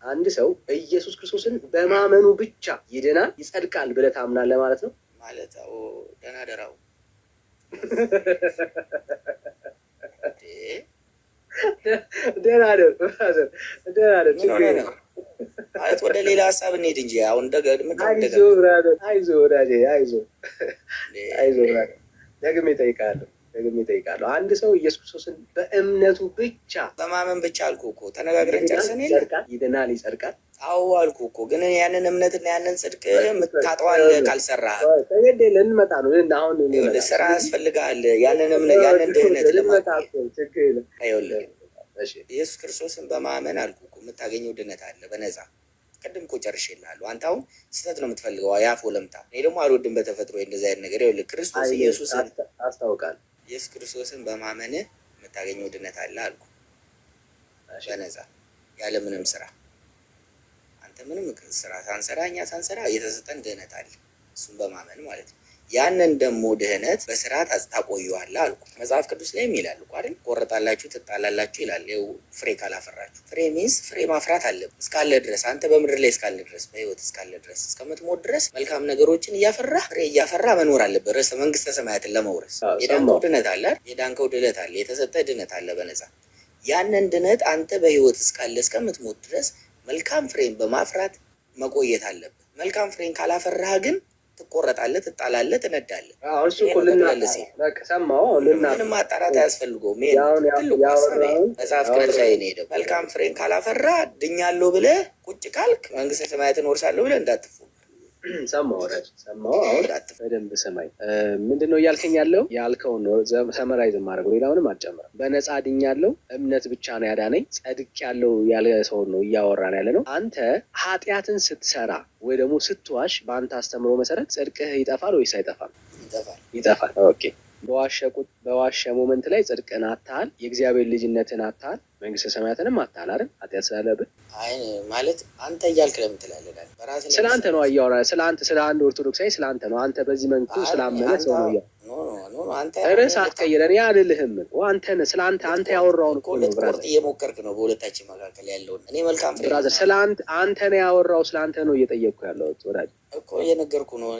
አንድ ሰው ኢየሱስ ክርስቶስን በማመኑ ብቻ ይድናል ይጸድቃል ብለህ ታምናለህ ማለት ነው? ማለት ደህና ደራው ደህና ደር ማለት ወደ ሌላ ሀሳብ እንሄድ እንጂ አሁን አይዞህ ደግሜ እጠይቃለሁ። አንድ ሰው ኢየሱስ ክርስቶስን በእምነቱ ብቻ በማመን ብቻ አልኩህ እኮ ተነጋግረን ጨርሰን ይድናል ይጸድቃል። አዎ አልኩህ እኮ ግን ያንን እምነትና ያንን ጽድቅ የምታጠዋለህ ካልሰራህ ልንመጣ ነው። አሁን ስራ ያስፈልጋል። ያንን ድህነት ኢየሱስ ክርስቶስን በማመን አልኩህ እኮ የምታገኘው ድህነት አለ በነፃ። ቅድም እኮ ጨርሼልሃለሁ። አንተ አሁን ስህተት ነው የምትፈልገው፣ ያፍ ወለምታ። እኔ ደግሞ አልወድም በተፈጥሮ እንደዚህ አይነት ነገር። ይኸውልህ ክርስቶስ ኢየሱስን አስታውቃል። ኢየሱስ ክርስቶስን በማመን የምታገኘው ድነት አለ አልኩ፣ በነፃ ያለምንም ስራ። አንተ ምንም ስራ ሳንሰራ እኛ ሳንሰራ የተሰጠን ድህነት አለ፣ እሱን በማመን ማለት ነው። ያንን ደግሞ ድህነት በስራ ታቆየዋለህ አልኩ። መጽሐፍ ቅዱስ ላይም ይላል እኮ አይደል? ቆረጣላችሁ ትጣላላችሁ ይላል። ይኸው ፍሬ ካላፈራችሁ። ፍሬ ሚንስ ፍሬ ማፍራት አለብህ እስካለ ድረስ፣ አንተ በምድር ላይ እስካለ ድረስ፣ በህይወት እስካለ ድረስ፣ እስከምትሞት ድረስ መልካም ነገሮችን እያፈራህ ፍሬ እያፈራህ መኖር አለብህ፣ ርዕሰ መንግስተ ሰማያትን ለመውረስ። የዳንከው ድነት አለ፣ የዳንከው ድነት አለ፣ የተሰጠ ድነት አለ በነፃ። ያንን ድነት አንተ በህይወት እስካለ እስከምትሞት ድረስ መልካም ፍሬን በማፍራት መቆየት አለብህ። መልካም ፍሬን ካላፈራህ ግን ትቆረጣለህ፣ ትጣላለህ፣ ትነዳለህ። ምንም ማጣራት አያስፈልገውም። ትልቁ መጽሐፍ ቅዱሳዊ ነው ሄደው መልካም ፍሬን ካላፈራ ድኛለሁ ብለህ ቁጭ ካልክ መንግስተ ሰማያትን ወርሳለሁ ብለህ እንዳትፉ። ሰማሁ። አሁን በደንብ ሰማኝ። ምንድን ነው እያልከኝ ያለው? ያልከውን ነው ሰመራይዝ ማድረግ፣ ሌላውንም አልጨምርም። በነፃ ድኛለሁ፣ እምነት ብቻ ነው ያዳነኝ፣ ጸድቅ ያለው ያለ ሰውን ነው እያወራን ያለ ነው። አንተ ኃጢአትን ስትሰራ ወይ ደግሞ ስትዋሽ በአንተ አስተምሮ መሰረት ጽድቅህ ይጠፋል ወይስ አይጠፋም? ይጠፋል። ኦኬ። በዋሸ ሞመንት ላይ ጽድቅን አታል፣ የእግዚአብሔር ልጅነትን አታል፣ መንግስተ ሰማያትንም አታል አይደል? ኃጢአት ስላለብህ ማለት አንተ እያልክ ለምን ትላለህ? ስለ አንተ ነው እያወራ፣ ስለ አንድ ኦርቶዶክሳዊ ስለ አንተ ነው። አንተ በዚህ መልኩ ስላመነ ሰው ነው ርዕስ አትቀይር። እኔ አልልህም። አንተ ያወራውን እኮ ነው ብራዘር፣ እየሞከርክ ነው በሁለታችን መካከል ያለውን። እኔ መልካም ፍሬ ብራዘር፣ ስለ አንተ ነው ያወራው፣ ስለ አንተ ነው እየጠየቅኩ ያለሁት ወዳጅ እኮ እየነገርኩ ነው።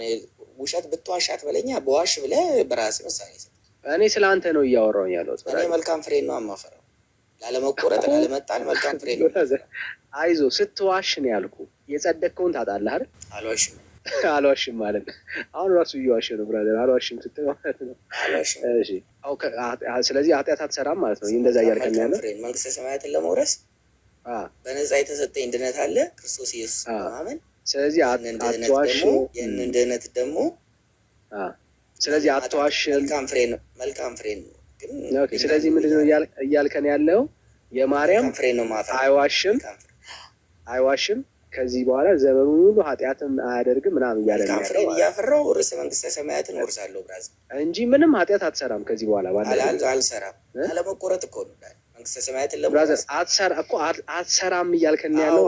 ውሸት ብትዋሻት በለኛ በዋሽ ብለህ በራስህ ምሳሌ ሰጥ። እኔ ስለ አንተ ነው እያወራሁኝ ያለሁት። እኔ መልካም ፍሬ ነው የማፈራው፣ ላለመቆረጥ ላለመጣል መልካም ፍሬ ነው። አይዞህ፣ ስትዋሽ ነው ያልኩህ። የጸደቅከውን ታጣለህ አይደል? አልዋሽም ማለት ነው። አሁን ራሱ እየዋሸ ነው ብራዘር። አልዋሽም ስትል ማለት ነው። እሺ፣ ስለዚህ ኃጢአት አትሰራም ማለት ነው። እንደዛ እያልከኝ ያለው መንግስተ ሰማያትን ለመውረስ በነፃ የተሰጠኝ ድነት አለ ክርስቶስ ኢየሱስ በማመን። ስለዚህ አትዋሽ። ይህንን ድህነት ደግሞ ስለዚህ አትዋሽ፣ መልካም ፍሬ ነው። ስለዚህ ምንድን ነው እያልከን ያለው? የማርያም ፍሬ ነው አይዋሽም ከዚህ በኋላ ዘመኑን ሁሉ ኃጢአትም አያደርግም ምናምን እያለ ነው። መልካም ፍሬን እያፈራሁ ርዕሰ መንግስተ ሰማያትን ወርሳለሁ ብራዝ እንጂ ምንም ኃጢአት አትሰራም ከዚህ በኋላ። አልሰራም። አለመቆረጥ እኮ ነው መንግስተ ሰማያትን ለመውረስ አትሰራም እያልከን ያለው።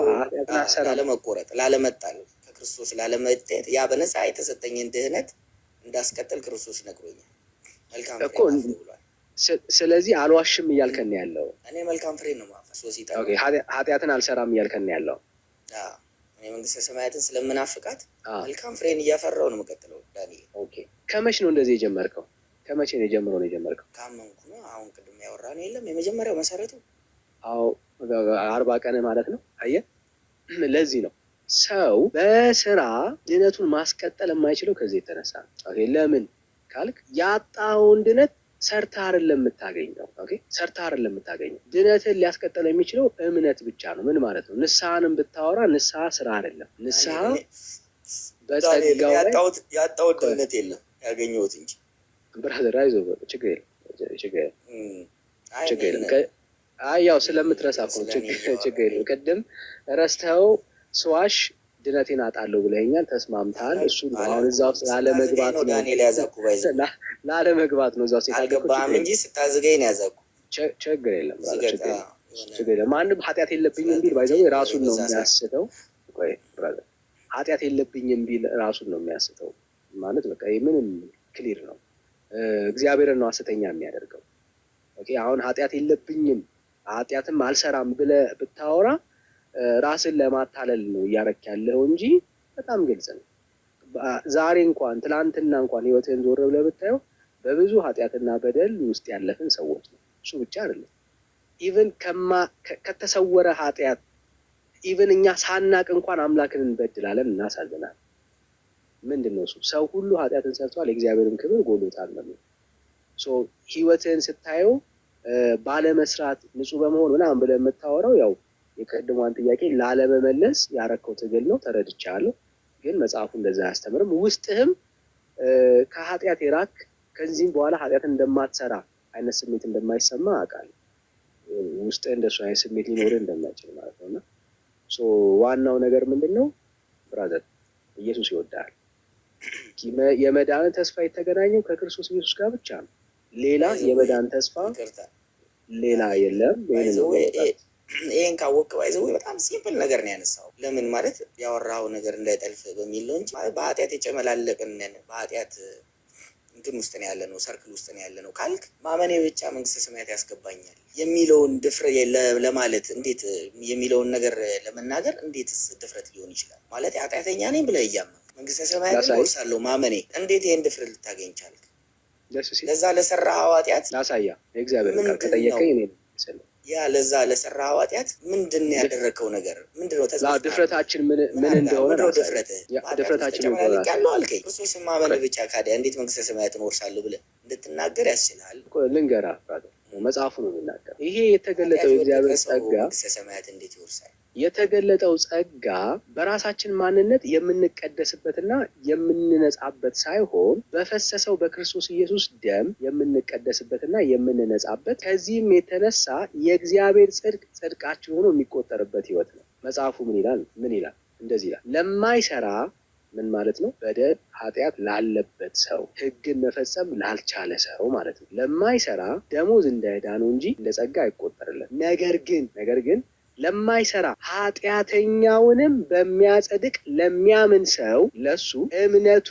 ላለመቆረጥ፣ ላለመጣል፣ ከክርስቶስ ላለመጤት ያ በነፃ የተሰጠኝን ድህነት እንዳስቀጥል ክርስቶስ ነግሮኛል። መልካም ፍሬ ብሏል። ስለዚህ አልዋሽም እያልከን ያለው። እኔ መልካም ፍሬ ነው ማፈስ ኃጢአትን አልሰራም እያልከን ያለው። እኔ መንግስተ ሰማያትን ስለምናፍቃት መልካም ፍሬን እያፈራው ነው የምቀጥለው። ዳንኤል ከመቼ ነው እንደዚህ የጀመርከው? ከመቼ ነው የጀመርከው? ካመንኩ ነው። አሁን ቅድም ያወራነው የለም የመጀመሪያው መሰረቱ 40 ቀን ማለት ነው። አየህ፣ ለዚህ ነው ሰው በስራ ድነቱን ማስቀጠል የማይችለው ከዚህ የተነሳ ነው። ለምን ካልክ ያጣውን ድነት ሰርተህ አይደለም የምታገኘው። ሰርተህ አይደለም የምታገኘው። ድነትን ሊያስቀጥል የሚችለው እምነት ብቻ ነው። ምን ማለት ነው? ንስሐንም ብታወራ ንስሐ ስራ አይደለም። ንስሐ በጸጋው ያጣሁት ድነት የለም ያገኘሁት እንጂ። ብራዘር አይዞህ፣ ችግር የለም። ያው ስለምትረሳ እኮ ችግር የለም። ቅድም ረስተኸው ስዋሽ ድነቴን አጣለሁ ብለኸኛል። ተስማምተሃል። እሱ አሁን እዛ ውስጥ ላለመግባት ነው እዛ ውስጥ አልገባህም እንጂ ስታዝገኝ ነው ያዘኩ። ችግር የለም። ማንም ኃጢአት የለብኝም ቢል ባይዘው ራሱን ነው የሚያስተው። ኃጢአት የለብኝም ቢል ራሱን ነው የሚያስተው ማለት በቃ ምንም ክሊር ነው። እግዚአብሔርን ነው ሐሰተኛ የሚያደርገው። አሁን ኃጢአት የለብኝም ኃጢአትም አልሰራም ብለህ ብታወራ ራስን ለማታለል ነው እያረክ ያለው እንጂ በጣም ግልጽ ነው። ዛሬ እንኳን ትላንትና እንኳን ህይወትህን ዞር ብለህ ብታየው በብዙ ኃጢአትና በደል ውስጥ ያለፍን ሰዎች ነው። እሱ ብቻ አይደለም፣ ኢቭን ከተሰወረ ኃጢአት ኢቭን እኛ ሳናቅ እንኳን አምላክን እንበድላለን፣ እናሳዝናለን። ምንድነው እሱ? ሰው ሁሉ ኃጢአትን ሰርቷል፣ የእግዚአብሔርን ክብር ጎሎታል ነው። ህይወትህን ስታየው ባለመስራት ንጹህ በመሆን ምናምን ብለህ የምታወራው ያው የቀድሞዋን ጥያቄ ላለመመለስ ያረከው ትግል ነው። ተረድቻለሁ። ግን መጽሐፉ እንደዛ አያስተምርም። ውስጥህም ከኃጢአት የራክ ከዚህም በኋላ ኃጢአትን እንደማትሰራ አይነት ስሜት እንደማይሰማ አውቃለሁ። ውስጥህ እንደሱ አይነት ስሜት ሊኖርህ እንደማይችል ማለት ነው። እና ዋናው ነገር ምንድን ነው ብራዘር? ኢየሱስ ይወዳል። የመዳን ተስፋ የተገናኘው ከክርስቶስ ኢየሱስ ጋር ብቻ ነው። ሌላ የመዳን ተስፋ ሌላ የለም። ይሄን ካወቅ ባይዘው በጣም ሲምፕል ነገር ነው ያነሳው። ለምን ማለት ያወራው ነገር እንዳይጠልፍ በሚል ነው እንጂ በኃጢአት የጨመላለቅን በኃጢአት እንትን ውስጥ ነው ያለ ነው፣ ሰርክል ውስጥ ነው ያለ ነው ካልክ ማመኔ ብቻ መንግስተ ሰማያት ያስገባኛል የሚለውን ድፍረት ለማለት እንዴት የሚለውን ነገር ለመናገር እንዴትስ ድፍረት ሊሆን ይችላል? ማለት ኃጢአተኛ ነኝ ብለህ እያመንክ መንግስተ ሰማያት ወርሳለሁ ማመኔ እንዴት ይሄን ድፍረት ልታገኝ ቻልክ? ለዛ ለሰራኸው ኃጢአት ላሳያ እግዚአብሔር ቃል ከጠየቀኝ እኔ ያ ለዛ ለሰራኸው ኃጢአት ምንድን ነው ያደረከው ነገር ምንድን ነው? ድፍረታችን ምን እንደሆነ ድፍረታችን ያለው አልከኝ። ክርስቶስ ማመን ብቻ ካዲያ እንዴት መንግስተ ሰማያትን ወርሳለሁ ብለህ እንድትናገር ያስችላል? ልንገራ መጽሐፉ ነው የሚናገር። ይሄ የተገለጠው የእግዚአብሔር ጸጋ መንግስተ ሰማያት እንዴት ይወርሳል? የተገለጠው ጸጋ በራሳችን ማንነት የምንቀደስበትና የምንነጻበት ሳይሆን በፈሰሰው በክርስቶስ ኢየሱስ ደም የምንቀደስበትና የምንነጻበት፣ ከዚህም የተነሳ የእግዚአብሔር ጽድቅ ጽድቃችን ሆኖ የሚቆጠርበት ህይወት ነው። መጽሐፉ ምን ይላል? እንደዚህ ይላል፣ ለማይሰራ ምን ማለት ነው? በደል ኃጢአት ላለበት ሰው፣ ህግን መፈጸም ላልቻለ ሰው ማለት ነው። ለማይሰራ ደሞዝ እንደ ዕዳ ነው እንጂ እንደ ጸጋ አይቆጠርለት። ነገር ግን ለማይሰራ ኃጢአተኛውንም በሚያጸድቅ ለሚያምን ሰው ለሱ እምነቱ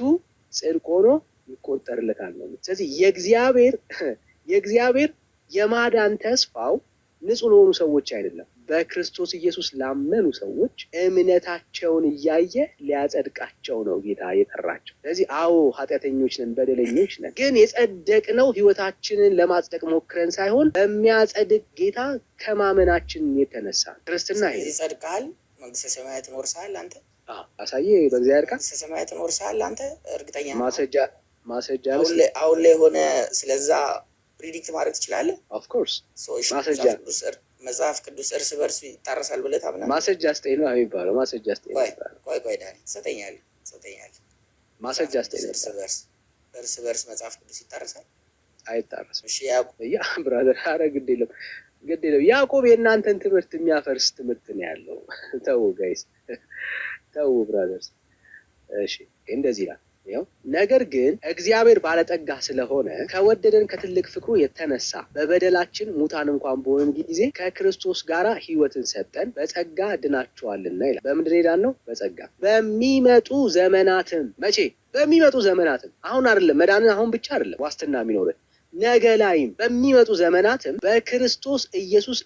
ጽድቅ ሆኖ ይቆጠርለታል ነው። ስለዚህ የእግዚአብሔር የማዳን ተስፋው ንጹህ ለሆኑ ሰዎች አይደለም፣ በክርስቶስ ኢየሱስ ላመኑ ሰዎች እምነታቸውን እያየ ሊያጸድቃቸው ነው ጌታ የጠራቸው። ስለዚህ አዎ ኃጢአተኞች ነን፣ በደለኞች ነን። ግን የጸደቅነው ህይወታችንን ለማጽደቅ ሞክረን ሳይሆን በሚያጸድቅ ጌታ ከማመናችን የተነሳ ክርስትና ይሄ ይጸድቃል። መንግስተ ሰማያትን ወርሳል አንተ? አሳየ በእግዚአብሔር ቃል መንግስተ ሰማያትን ወርሳል አንተ? እርግጠኛ ማስረጃ አሁን ላይ ሆነ ስለዛ ፕሪዲክት ማድረግ ትችላለህ? ኦፍ ኮርስ ማስረጃ መጽሐፍ ቅዱስ እርስ በርሱ ይጣረሳል ብለህ ታምናለህ? ማስረጃ ስጠኝ ነው የሚባለው። ማስረጃ ስጠኝ ነው የሚባለው። ቆይ ዳኒ ትሰጠኛለህ። ማስረጃ ስጠኝ። እርስ በርስ መጽሐፍ ቅዱስ ይጣረሳል? አይጣረስም። እሺ ብራዘር፣ ኧረ ግድ የለም ያዕቆብ የእናንተን ትምህርት የሚያፈርስ ትምህርት ነው ያለው። ተው ጋይስ፣ ተው ብራዘርስ። እሺ እንደዚህ ይላል፣ ነገር ግን እግዚአብሔር ባለጠጋ ስለሆነ ከወደደን ከትልቅ ፍቅሩ የተነሳ በበደላችን ሙታን እንኳን በሆንን ጊዜ ከክርስቶስ ጋር ሕይወትን ሰጠን፣ በጸጋ ድናችኋልና ይላል። በምንድን ሄዳን ነው? በጸጋ በሚመጡ ዘመናትም። መቼ? በሚመጡ ዘመናትም። አሁን አይደለም መዳንን፣ አሁን ብቻ አይደለም ዋስትና የሚኖርን ነገ ላይም በሚመጡ ዘመናትም በክርስቶስ ኢየሱስ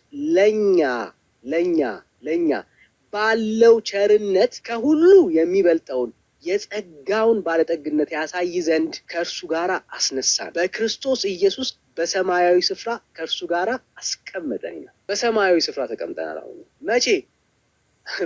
ለኛ ባለው ቸርነት ከሁሉ የሚበልጠውን የጸጋውን ባለጠግነት ያሳይ ዘንድ ከእርሱ ጋር አስነሳን፣ በክርስቶስ ኢየሱስ በሰማያዊ ስፍራ ከእርሱ ጋር አስቀመጠን ይላል። በሰማያዊ ስፍራ ተቀምጠናል። አሁን መቼ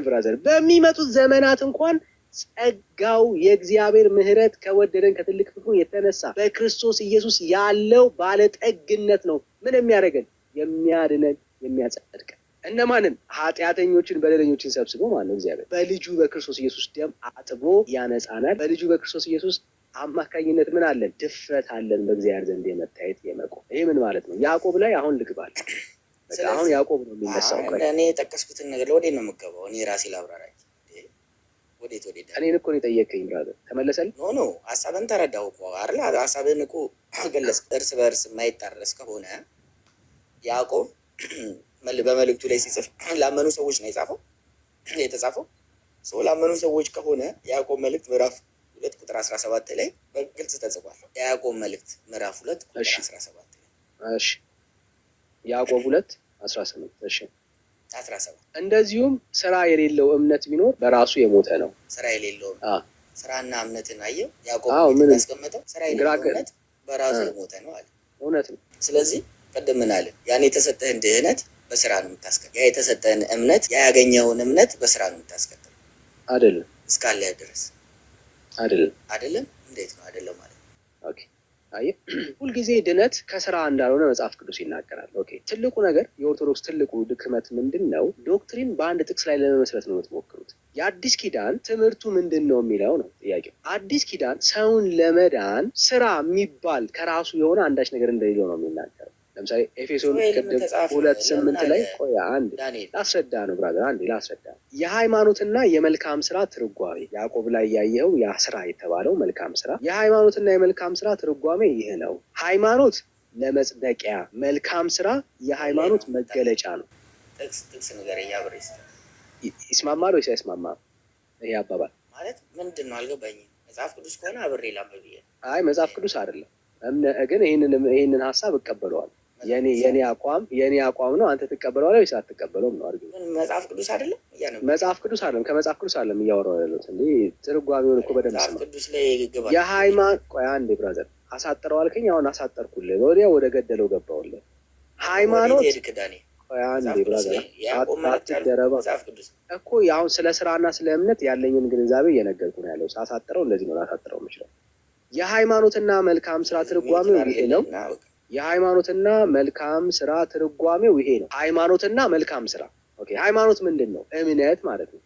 ብራዘር? በሚመጡት ዘመናት እንኳን ጸጋው የእግዚአብሔር ምሕረት ከወደደን ከትልቅ ፍቅሩ የተነሳ በክርስቶስ ኢየሱስ ያለው ባለጠግነት ነው ምን የሚያደርገን? የሚያድነን፣ የሚያጸድቀን። እነማንን? ኃጢአተኞችን፣ በደለኞችን ሰብስቦ ማለት ነው። እግዚአብሔር በልጁ በክርስቶስ ኢየሱስ ደም አጥቦ ያነጻናል። በልጁ በክርስቶስ ኢየሱስ አማካኝነት ምን አለን? ድፍረት አለን በእግዚአብሔር ዘንድ የመታየት የመቆም። ይህ ምን ማለት ነው? ያዕቆብ ላይ አሁን ልግባል። አሁን ያዕቆብ ነው የሚነሳው። እኔ የጠቀስኩትን ነገር ወዴት ነው የምገባው? እኔ ራሴ ላብራራ። ወዴት? እኔን እኮ ነው የጠየቀኝ ብራዘር። ተመለሰል? ኖ ሀሳብን ተረዳሁ እኮ አይደል? ሀሳብን እኮ ገለጽ። እርስ በእርስ የማይጣረስ ከሆነ ያዕቆብ በመልእክቱ ላይ ሲጽፍ ላመኑ ሰዎች ነው የተጻፈው። ላመኑ ሰዎች ከሆነ ያዕቆብ መልእክት ምዕራፍ 2 ቁጥር 17 ላይ በግልጽ ተጽፏል። የያዕቆብ መልእክት ምዕራፍ 2 ቁጥር 17 ላይ። እሺ ያዕቆብ 2 18 እሺ 17 እንደዚሁም ስራ የሌለው እምነት ቢኖር በራሱ የሞተ ነው። ስራ የሌለው ስራና እምነትን አየው ያዕቆብ ያስቀመጠው ስራ የሌለው እምነት በራሱ የሞተ ነው አለ። እውነት ነው። ስለዚህ ቀደም ምን አለ? ያን የተሰጠህን ድህነት በስራ ነው የምታስቀጥለው። ያ የተሰጠህን እምነት ያገኘውን እምነት በስራ ነው የምታስቀጥለው አይደለም? እስካለህ ድረስ አይደለም። እንዴት ነው አይደለም ማለት? ኦኬ አየህ፣ ሁልጊዜ ድነት ከስራ እንዳልሆነ መጽሐፍ ቅዱስ ይናገራል። ኦኬ ትልቁ ነገር የኦርቶዶክስ ትልቁ ድክመት ምንድን ነው? ዶክትሪን በአንድ ጥቅስ ላይ ለመመስረት ነው የምትሞክሩት። የአዲስ ኪዳን ትምህርቱ ምንድን ነው የሚለው ነው ጥያቄው። አዲስ ኪዳን ሰውን ለመዳን ስራ የሚባል ከራሱ የሆነ አንዳች ነገር እንደሌለው ነው የሚናገረው። ለምሳሌ ኤፌሶን ቅድም 2:8 ላይ ቆይ አንድ ላስረዳ ነው ብራዘር፣ አንዴ ላስረዳ። የሃይማኖትና የመልካም ስራ ትርጓሜ ያዕቆብ ላይ ያየኸው ያ ስራ የተባለው መልካም ስራ፣ የሃይማኖትና የመልካም ስራ ትርጓሜ ይህ ነው። ሃይማኖት ለመጽደቂያ፣ መልካም ስራ የሃይማኖት መገለጫ ነው። ጥቅስ ነገር ያብሬስ ይስማማል ወይስ አይስማማም? ይሄ አባባል ማለት ምንድን ነው አልገባኝም። መጽሐፍ ቅዱስ ከሆነ አብሬ ላንብብ። አይ መጽሐፍ ቅዱስ አይደለም ግን ይሄንን ሀሳብ እቀበለዋለሁ። የኔ አቋም ነው። አንተ ትቀበለዋለህ ወይስ አትቀበለውም ነው አርጉ። መጽሐፍ ቅዱስ አይደለም መጽሐፍ ቅዱስ አይደለም። ከመጽሐፍ ቅዱስ አይደለም እያወራሁ ያለሁት እንዴ። ትርጓሜውን እኮ በደንብ መጽሐፍ ቅዱስ ላይ ገባ። የሃይማኖት ቆይ አንዴ ብራዘር፣ አሳጥረው አልከኝ። አሁን አሳጠርኩልህ። ወዲያ ወደ ገደለው ገባሁልህ። ሃይማኖት ቆይ አንዴ ብራዘር፣ አትደረባ እኮ አሁን ስለ ስራና ስለ እምነት ያለኝን ግንዛቤ እየነገርኩ ነው ያለው። ሳሳጥረው እንደዚህ ነው ላሳጥረው የምችለው። የሃይማኖትና መልካም ስራ ትርጓሜው ይሄ ነው። የሃይማኖትና መልካም ስራ ትርጓሜው ይሄ ነው። ሃይማኖትና መልካም ስራ ኦኬ። ሃይማኖት ምንድን ነው? እምነት ማለት ነው።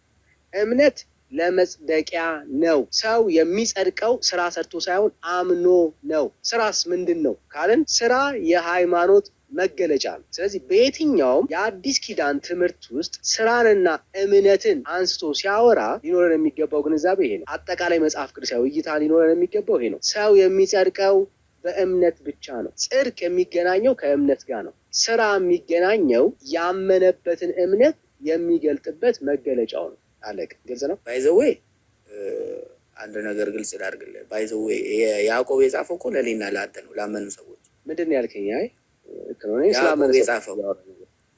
እምነት ለመጽደቂያ ነው። ሰው የሚጸድቀው ስራ ሰርቶ ሳይሆን አምኖ ነው። ስራስ ምንድን ነው ካልን ስራ የሃይማኖት መገለጫ ነው። ስለዚህ በየትኛውም የአዲስ ኪዳን ትምህርት ውስጥ ስራንና እምነትን አንስቶ ሲያወራ ሊኖረን የሚገባው ግንዛቤ ይሄ ነው። አጠቃላይ መጽሐፍ ቅዱሳዊ እይታ ሊኖረን የሚገባው ይሄ ነው። ሰው የሚጸድቀው በእምነት ብቻ ነው። ጽድቅ የሚገናኘው ከእምነት ጋር ነው። ስራ የሚገናኘው ያመነበትን እምነት የሚገልጥበት መገለጫው ነው። አለቅ ግልጽ ነው። ባይዘዌ አንድ ነገር ግልጽ ላድርግልህ። ባይዘዌ ያዕቆብ የጻፈው እኮ ለእኔና ለአንተ ነው፣ ላመኑ ሰዎች። ምንድን ነው ያልከኝ? አይ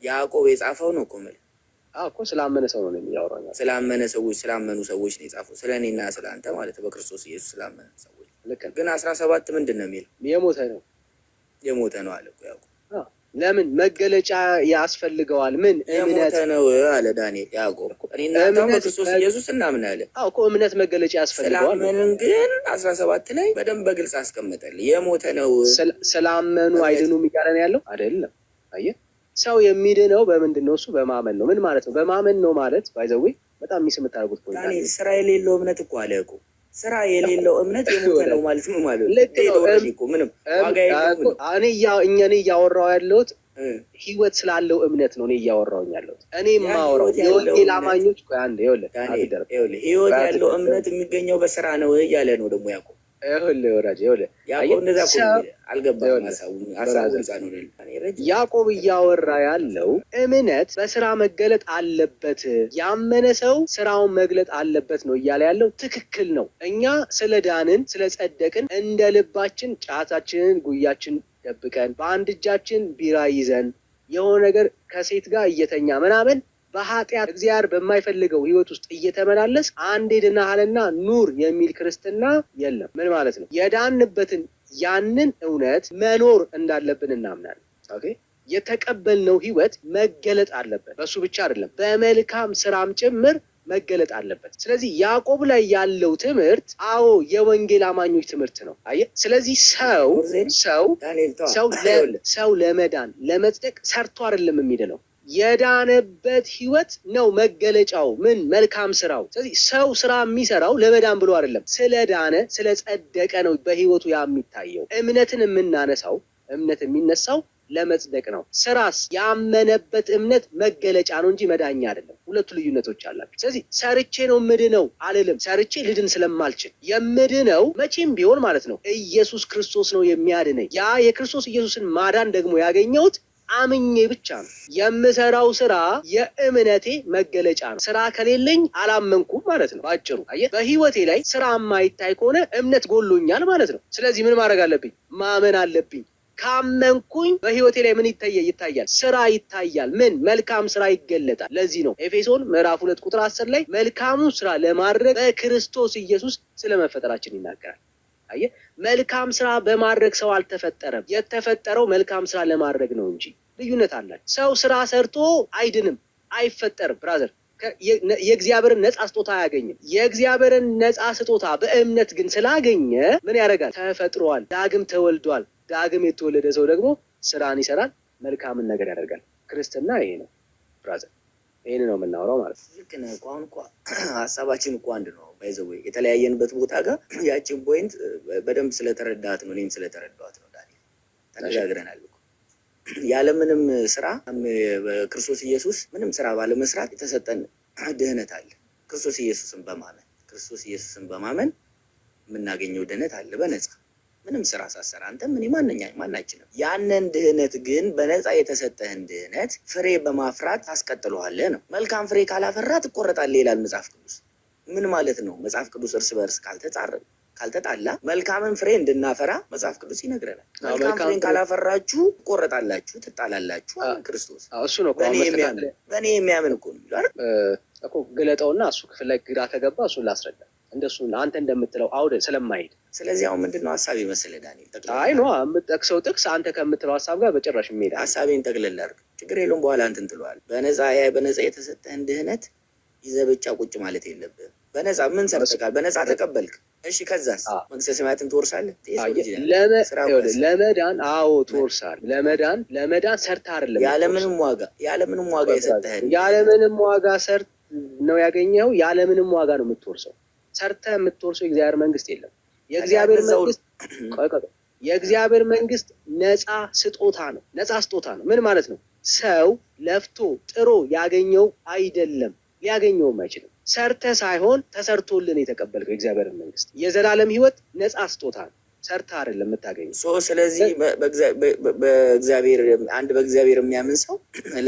ያዕቆብ የጻፈው ነው እኮ የምልህ እኮ ስላመነ ሰው ነው የሚያወራው። ስላመኑ ሰዎች ነው የጻፈው፣ ስለ እኔና ስለ አንተ ማለት በክርስቶስ ኢየሱስ ስላመኑ ሰዎች። ግን 17 ምንድን ነው የሚለው? የሞተ ነው አለ እኮ ያዕቆብ። ለምን መገለጫ ያስፈልገዋል? ምን እምነት ነው አለ ዳንኤል። ያዕቆብ እኔና አንተ በክርስቶስ ኢየሱስ እናምናለን እኮ እምነት መገለጫ ያስፈልገዋል። ስላመንን ግን 17 ላይ በደንብ በግልጽ አስቀምጠልህ። የሞተ ነው። ስላመኑ አይድኑም እያለ ነው ያለው አይደለም። አየህ፣ ሰው የሚድነው በምንድን ነው? እሱ በማመን ነው። ምን ማለት ነው? በማመን ነው ማለት ባይዘዌ በጣም ሚስ የምታደርጉት ፖይንት አለ። ስራ የሌለው እምነት እኮ አለ እኮ። ስራ የሌለው እምነት የሞተ ነው ማለት ነው ማለት ነው። ምንም ዋጋ የለውም። እኔ እያወራሁ ያለሁት ህይወት ስላለው እምነት ነው። እኔ እያወራሁኝ ያለሁት እኔ የማወራው የወንጌል አማኞች ህይወት ያለው እምነት የሚገኘው በስራ ነው እያለ ነው ደግሞ ያዕቆብ። ያዕቆብ እያወራ ያለው እምነት በስራ መገለጥ አለበት፣ ያመነ ሰው ስራውን መግለጥ አለበት ነው እያለ ያለው። ትክክል ነው። እኛ ስለ ዳንን ስለ ጸደቅን እንደ ልባችን ጫታችንን ጉያችን ደብቀን በአንድ እጃችን ቢራ ይዘን የሆነ ነገር ከሴት ጋር እየተኛ ምናምን በኃጢአት እግዚአብሔር በማይፈልገው ህይወት ውስጥ እየተመላለስ አንዴ ድነሃልና ኑር የሚል ክርስትና የለም። ምን ማለት ነው? የዳንበትን ያንን እውነት መኖር እንዳለብን እናምናለን። ኦኬ፣ የተቀበልነው ህይወት መገለጥ አለበት። በሱ ብቻ አይደለም፣ በመልካም ስራም ጭምር መገለጥ አለበት። ስለዚህ ያዕቆብ ላይ ያለው ትምህርት የወንጌል አማኞች ትምህርት ነው። አየህ፣ ስለዚህ ሰው ለመዳን ለመጽደቅ ሰርቶ አይደለም የሚድነው፣ የዳነበት ህይወት ነው መገለጫው። ምን? መልካም ስራው። ስለዚህ ሰው ስራ የሚሰራው ለመዳን ብሎ አይደለም፣ ስለዳነ ስለጸደቀ ነው በህይወቱ የሚታየው። እምነትን የምናነሳው እምነት የሚነሳው ለመጽደቅ ነው። ስራስ ያመነበት እምነት መገለጫ ነው እንጂ መዳኛ አይደለም። ሁለቱ ልዩነቶች አላቸው። ስለዚህ ሰርቼ ነው ምድነው አልልም። ሰርቼ ልድን ስለማልችል የምድነው መቼም ቢሆን ማለት ነው ኢየሱስ ክርስቶስ ነው የሚያድነኝ። ያ የክርስቶስ ኢየሱስን ማዳን ደግሞ ያገኘሁት አምኜ ብቻ ነው። የምሰራው ስራ የእምነቴ መገለጫ ነው። ስራ ከሌለኝ አላመንኩም ማለት ነው ባጭሩ። አየህ፣ በህይወቴ ላይ ስራ የማይታይ ከሆነ እምነት ጎሎኛል ማለት ነው። ስለዚህ ምን ማድረግ አለብኝ? ማመን አለብኝ። ካመንኩኝ በህይወቴ ላይ ምን ይታያል? ስራ ይታያል። ምን? መልካም ስራ ይገለጣል። ለዚህ ነው ኤፌሶን ምዕራፍ 2 ቁጥር 10 ላይ መልካሙን ስራ ለማድረግ በክርስቶስ ኢየሱስ ስለመፈጠራችን ይናገራል። አየህ፣ መልካም ስራ በማድረግ ሰው አልተፈጠረም። የተፈጠረው መልካም ስራ ለማድረግ ነው እንጂ። ልዩነት አላቸው። ሰው ስራ ሰርቶ አይድንም፣ አይፈጠርም። ብራዘር፣ የእግዚአብሔርን ነፃ ስጦታ አያገኝም። የእግዚአብሔርን ነፃ ስጦታ በእምነት ግን ስላገኘ ምን ያደርጋል? ተፈጥሯል፣ ዳግም ተወልዷል። ዳግም የተወለደ ሰው ደግሞ ስራን ይሰራል፣ መልካምን ነገር ያደርጋል። ክርስትና ይሄ ነው ብራዘር፣ ይሄን ነው የምናወራው ማለት ነው። ልክ ነህ። አሁን እኮ ሀሳባችን እኮ አንድ ነው። ባይዘው የተለያየንበት ቦታ ጋር ያችን ፖይንት በደንብ ስለተረዳት ነው፣ እኔም ስለተረዳኋት ነው። ዳንኤል ተነጋግረናል እኮ ያለምንም ስራ በክርስቶስ ኢየሱስ ምንም ስራ ባለመስራት የተሰጠን ድህነት አለ። ክርስቶስ ኢየሱስን በማመን የምናገኘው ድህነት አለ በነፃ ምንም ስራ ሳሰራ አንተ ምን ማናችንም። ያንን ድህነት ግን በነፃ የተሰጠህን ድህነት ፍሬ በማፍራት ታስቀጥለዋለህ ነው። መልካም ፍሬ ካላፈራ ትቆረጣለህ ይላል መጽሐፍ ቅዱስ። ምን ማለት ነው? መጽሐፍ ቅዱስ እርስ በርስ ካልተጣላ መልካምን ፍሬ እንድናፈራ መጽሐፍ ቅዱስ ይነግረናል። መልካም ፍሬን ካላፈራችሁ ትቆረጣላችሁ፣ ትጣላላችሁ አለ ክርስቶስ። እሱ ነው በእኔ የሚያምን እኮ ነው የሚለው እኮ። ግለጠውና እሱ ክፍል ላይ ግራ ከገባ እሱን ላስረዳ፣ እንደሱ አንተ እንደምትለው አውደ ስለማይሄድ። ስለዚህ አሁን ምንድነው ሀሳብ ይመስልህ ዳንኤል? አይ ነው የምጠቅሰው ጥቅስ አንተ ከምትለው ሀሳብ ጋር በጭራሽ የሚሄድ ሀሳቤን ጠቅልል አድርግ፣ ችግር የለውም። በኋላ እንትን ትለዋለህ። በነፃ የተሰጠህን ድህነት ይዘህ ብቻ ቁጭ ማለት የለብህም። በነፃ ምን ሰርተካል? በነፃ ተቀበልክ። እሺ ከዛስ መንግስተ ሰማያትን ትወርሳለህ። ለመዳን አዎ ትወርሳለህ። ለመዳን ሰርተህ አይደለም፣ ያለምንም ዋጋ የሰጠህን ያለምንም ዋጋ ሰርተህ ነው ያገኘኸው። ያለምንም ዋጋ ነው የምትወርሰው። ሰርተህ የምትወርሰው የእግዚአብሔር መንግስት የለም። የእግዚአብሔር መንግስት ነፃ ስጦታ ነው። ነፃ ስጦታ ነው። ምን ማለት ነው? ሰው ለፍቶ ጥሮ ያገኘው አይደለም፣ ሊያገኘውም አይችልም። ሰርተህ ሳይሆን ተሰርቶልን የተቀበልከው የእግዚአብሔር መንግስት የዘላለም ህይወት ነፃ ስጦታ ነው። ሰርተህ አይደለም የምታገኘው። ስለዚህ በእግዚአብሔር የሚያምን ሰው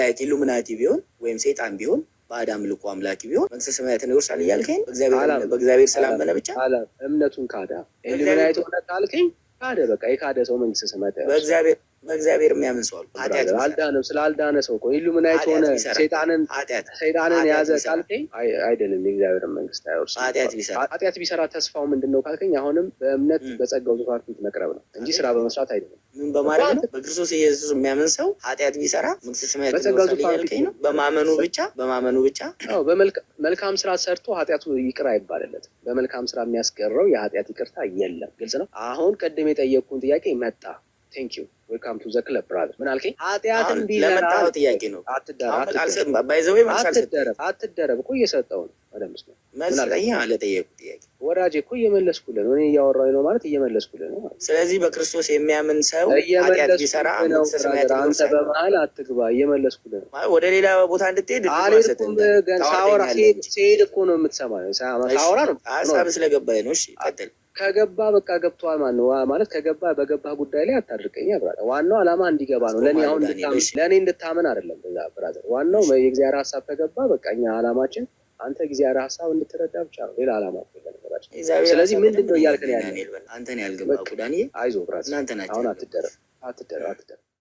ላይክ ኢሉሚናቲ ቢሆን ወይም ሰይጣን ቢሆን ባዕድ አምልኮ አምላኪ ቢሆን መንግስተ ሰማያትን ይወርሳል እያልከኝ? በእግዚአብሔር ስላመነ ብቻ እምነቱን ካደ ኢሉሚናቲ ሆነ ካልከኝ ካደ። በቃ የካደ ሰው መንግስተ ሰማያት በእግዚአብሔር የሚያምን ሰው አልዳነም። ስላልዳነ ሰው እኮ ኢሉሚናቲ ሆነ ሰይጣንን የያዘ ካልከኝ አይደለም የእግዚአብሔር መንግስት አይወርስም። ኃጢአት ቢሰራ ተስፋው ምንድን ነው ካልከኝ አሁንም በእምነት በጸጋው ዙፋን ፊት መቅረብ ነው እንጂ ስራ በመስራት አይደለም። ምን በማድረግ ነው? በክርስቶስ ኢየሱስ የሚያምን ሰው ኃጢአት ቢሰራ መንግስተ ሰማያትን ይወርሳል እያልከኝ ነው? በማመኑ ብቻ አዎ። መልካም ስራ ሰርቶ ኃጢአቱ ይቅር አይባልለትም። በመልካም ስራ የሚያስቀረው የኃጢአት ይቅርታ የለም። ግልጽ ነው። አሁን ቅድም የጠየቅኩን ጥያቄ መጣ። ቴንክ ዩ ዌልካም ቱ ዘ ክለብ ብራዘር። ምን አልከኝ? ኃጢአትን ለመጣው ጥያቄ ነው። አትደረብ እኮ እየሰጠው ነው። ወደምስ ነው መልሰኛ ለጠየቁ ጥያቄ ወዳጄ እኮ እየመለስኩልህ ነው። እኔ እያወራሁኝ ነው ማለት እየመለስኩልህ ነው ማለት። ስለዚህ በክርስቶስ የሚያምን ሰው ኃጢአት ቢሰራ መንግስተ ሰማያት አንተ በመሀል አትግባ። እየመለስኩልህ ነው። ወደ ሌላ ቦታ እንድትሄድ አልሄድኩም። ሳወራ ሲሄድ እኮ ነው የምትሰማው። ሳወራ ነው ሀሳብ ስለገባኝ ነው። እሺ ቀጥል። ከገባ በቃ ገብቷል ማለት ከገባ በገባህ ጉዳይ ላይ አታድርቀኝ ብራዘር። ዋናው ዓላማ እንዲገባ ነው። ለእኔ እንድታመን አይደለም ብራዘር። ዋናው የእግዚአብሔር ሀሳብ ከገባ በቃ እኛ ዓላማችን አንተ እግዚአብሔር ሀሳብ እንድትረዳ ብቻ ነው። ሌላ ዓላማ የለም። ስለዚህ ምንድን ነው እያልከን ያለ? አንተን ያልገባ ዳንኤል? አይዞህ ብራዘር፣ አሁን አትደረብ